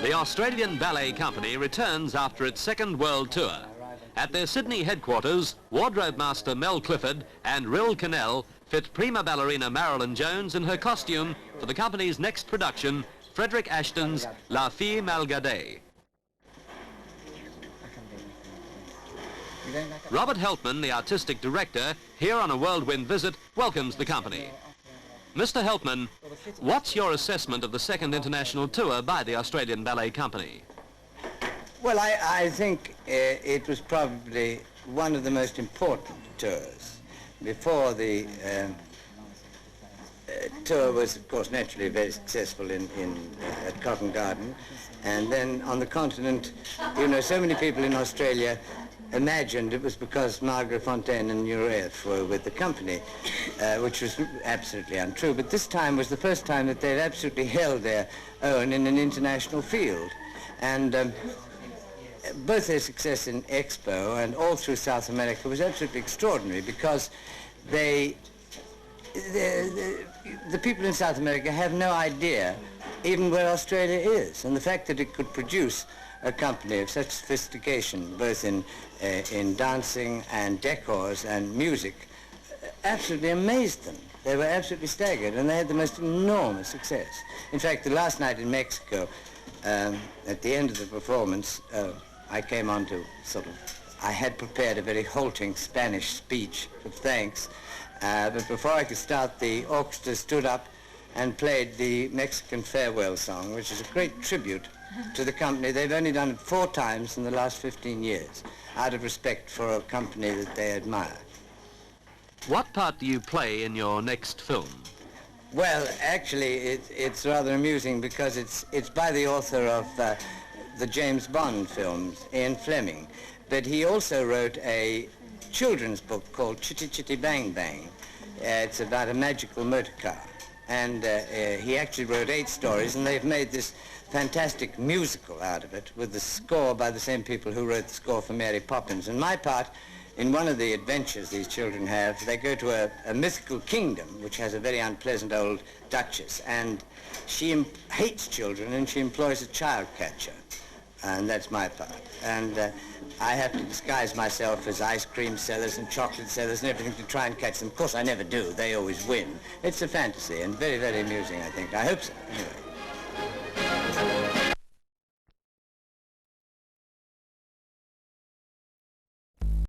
The Australian Ballet Company returns after its second world tour. At their Sydney headquarters, wardrobe master Mel Clifford and Rill Cannell fit Prima Ballerina Marylyn Jones in her costume for the company's next production, Frederick Ashton's La Fille Malgadée. Robert Helpmann, the artistic director, here on a whirlwind visit, welcomes the company. Mr. Helpmann, what's your assessment of the second international tour by the Australian Ballet Company? Well, I think it was probably one of the most important tours. Before the tour was, of course, naturally very successful at Covent Garden, and then on the continent, you know, so many people in Australia imagined it was because Margaret Fontaine and Nureyev were with the company, which was absolutely untrue. But this time was the first time that they'd absolutely held their own in an international field. And both their success in Expo and all through South America was absolutely extraordinary, because the people in South America have no idea even where Australia is, and the fact that it could produce a company of such sophistication, both in dancing and decors and music, absolutely amazed them. They were absolutely staggered, and they had the most enormous success. In fact, the last night in Mexico, at the end of the performance, I came on to I had prepared a very halting Spanish speech of thanks, but before I could start, the orchestra stood up and played the Mexican farewell song, which is a great tribute to the company. They've only done it 4 times in the last 15 years, out of respect for a company that they admire. What part do you play in your next film? Well, actually, it's rather amusing, because it's by the author of the James Bond films, Ian Fleming, but he also wrote a children's book called Chitty Chitty Bang Bang. It's about a magical motor car, and he actually wrote 8 stories, and they've made this fantastic musical out of it, with the score by the same people who wrote the score for Mary Poppins. And my part, in one of the adventures these children have, they go to a mythical kingdom which has a very unpleasant old duchess, and she hates children, and she employs a child catcher, and that's my part. And I have to disguise myself as ice cream sellers and chocolate sellers and everything to try and catch them. Of course, I never do. They always win. It's a fantasy, and very, very amusing, I think. I hope so, anyway.